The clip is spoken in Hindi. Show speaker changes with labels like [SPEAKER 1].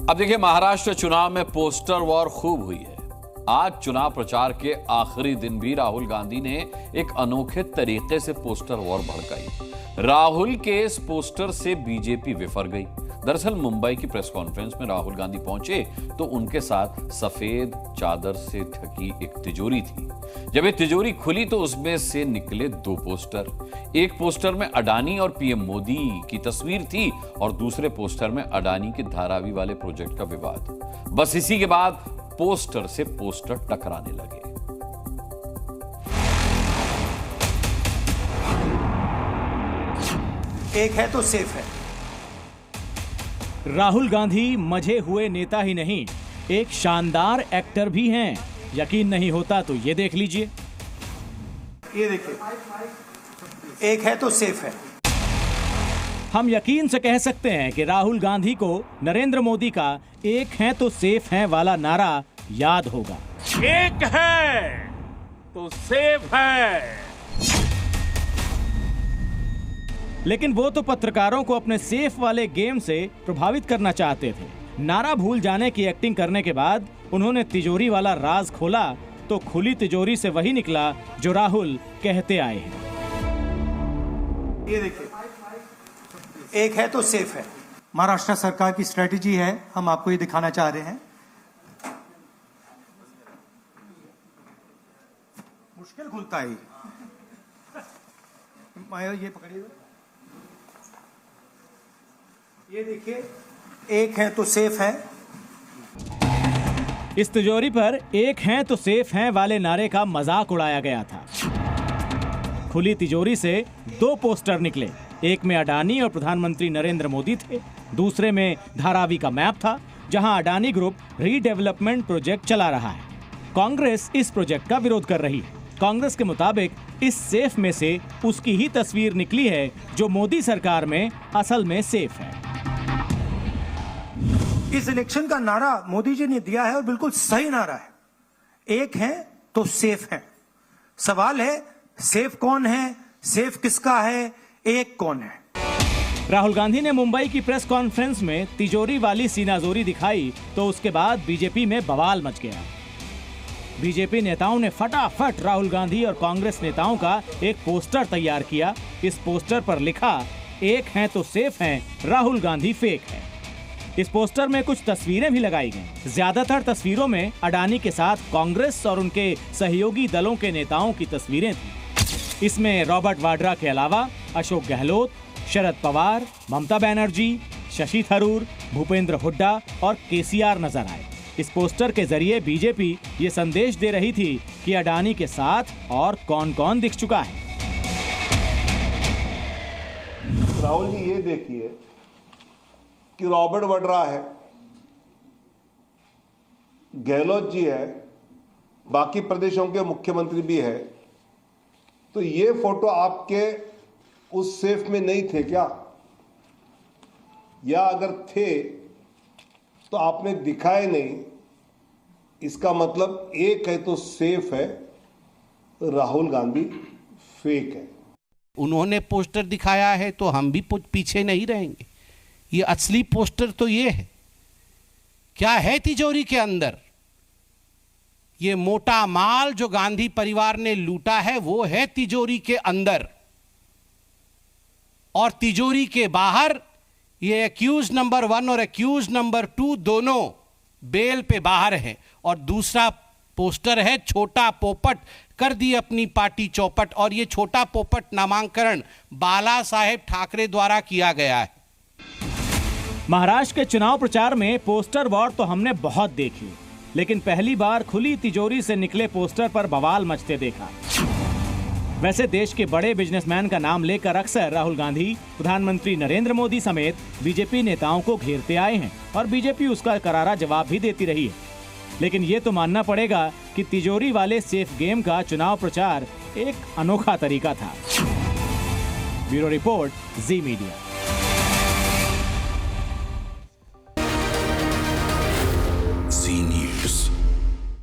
[SPEAKER 1] अब देखिए, महाराष्ट्र चुनाव में पोस्टर वॉर खूब हुई है। आज चुनाव प्रचार के आखिरी दिन भी राहुल गांधी ने एक अनोखे तरीके से पोस्टर वॉर भड़काई। राहुल के इस पोस्टर से बीजेपी विफर गई। दरअसल मुंबई की प्रेस कॉन्फ्रेंस में राहुल गांधी पहुंचे तो उनके साथ सफेद चादर से ढकी एक तिजोरी थी। जब ये तिजोरी खुली तो उसमें से निकले दो पोस्टर। एक पोस्टर में अडानी और पीएम मोदी की तस्वीर थी और दूसरे पोस्टर में अडानी के धारावी वाले प्रोजेक्ट का विवाद। बस इसी के बाद पोस्टर से पोस्टर टकराने लगे।
[SPEAKER 2] एक है तो सेफ है।
[SPEAKER 3] राहुल गांधी मजे हुए नेता ही नहीं, एक शानदार एक्टर भी हैं। यकीन नहीं होता तो ये देख लीजिए।
[SPEAKER 2] ये देखिए, एक है तो सेफ है।
[SPEAKER 3] हम यकीन से कह सकते हैं कि राहुल गांधी को नरेंद्र मोदी का एक है तो सेफ है वाला नारा याद होगा।
[SPEAKER 4] एक है तो सेफ है।
[SPEAKER 3] लेकिन वो तो पत्रकारों को अपने सेफ वाले गेम से प्रभावित करना चाहते थे। नारा भूल जाने की एक्टिंग करने के बाद उन्होंने तिजोरी वाला राज खोला तो खुली तिजोरी से वही निकला जो राहुल कहते आए हैं।
[SPEAKER 2] ये देखिए, एक है तो सेफ है। महाराष्ट्र सरकार की स्ट्रेटेजी है, हम आपको ये दिखाना चाह रहे हैं। मुश्किल खुलता है ये पकड़िए। ये देखिए, एक है तो सेफ है।
[SPEAKER 3] इस तिजोरी पर एक हैं तो सेफ हैं वाले नारे का मजाक उड़ाया गया था। खुली तिजोरी से दो पोस्टर निकले। एक में अडानी और प्रधानमंत्री नरेंद्र मोदी थे, दूसरे में धारावी का मैप था जहां अडानी ग्रुप रीडेवलपमेंट प्रोजेक्ट चला रहा है। कांग्रेस इस प्रोजेक्ट का विरोध कर रही है। कांग्रेस के मुताबिक इस सेफ में से उसकी ही तस्वीर निकली है जो मोदी सरकार में असल में सेफ है।
[SPEAKER 2] इस इलेक्शन का नारा मोदी जी ने दिया है और बिल्कुल सही नारा है। एक है तो सेफ है। सवाल है, सेफ कौन है, सेफ किसका है, एक कौन है?
[SPEAKER 3] राहुल गांधी ने मुंबई की प्रेस कॉन्फ्रेंस में तिजोरी वाली सीनाजोरी दिखाई तो उसके बाद बीजेपी में बवाल मच गया। बीजेपी नेताओं ने फटाफट राहुल गांधी और कांग्रेस नेताओं का एक पोस्टर तैयार किया। इस पोस्टर पर लिखा, एक हैं तो सेफ हैं, राहुल गांधी फेक है। इस पोस्टर में कुछ तस्वीरें भी लगाई गईं। ज्यादातर तस्वीरों में अडानी के साथ कांग्रेस और उनके सहयोगी दलों के नेताओं की तस्वीरें थी। इसमें रॉबर्ट वाड्रा के अलावा अशोक गहलोत, शरद पवार, ममता बनर्जी, शशि थरूर, भूपेंद्र हुड्डा और केसीआर नजर आए। इस पोस्टर के जरिए बीजेपी ये संदेश दे रही थी कि अडानी के साथ और कौन कौन दिख चुका है।
[SPEAKER 5] राहुल जी, ये देखिए कि रॉबर्ट वाड्रा है, गहलोत जी है, बाकी प्रदेशों के मुख्यमंत्री भी है। तो ये फोटो आपके उस सेफ में नहीं थे क्या? या अगर थे तो आपने दिखाए नहीं। इसका मतलब एक है तो सेफ है, राहुल गांधी फेक है।
[SPEAKER 6] उन्होंने पोस्टर दिखाया है तो हम भी पीछे नहीं रहेंगे। ये असली पोस्टर तो ये है। क्या है तिजोरी के अंदर? ये मोटा माल जो गांधी परिवार ने लूटा है वो है तिजोरी के अंदर, और तिजोरी के बाहर ये एक्यूज नंबर 1 और एक्यूज नंबर 2 दोनों बेल पे बाहर हैं। और दूसरा पोस्टर है छोटा पोपट कर दी अपनी पार्टी चौपट, और ये छोटा पोपट नामांकन बाला साहेब ठाकरे द्वारा किया गया है।
[SPEAKER 3] महाराष्ट्र के चुनाव प्रचार में पोस्टर वॉर तो हमने बहुत देखी, लेकिन पहली बार खुली तिजोरी से निकले पोस्टर पर बवाल मचते देखा। वैसे देश के बड़े बिजनेसमैन का नाम लेकर अक्सर राहुल गांधी प्रधानमंत्री नरेंद्र मोदी समेत बीजेपी नेताओं को घेरते आए हैं और बीजेपी उसका करारा जवाब भी देती रही है। लेकिन ये तो मानना पड़ेगा कि तिजोरी वाले सेफ गेम का चुनाव प्रचार एक अनोखा तरीका था। ब्यूरो रिपोर्ट, जी मीडिया।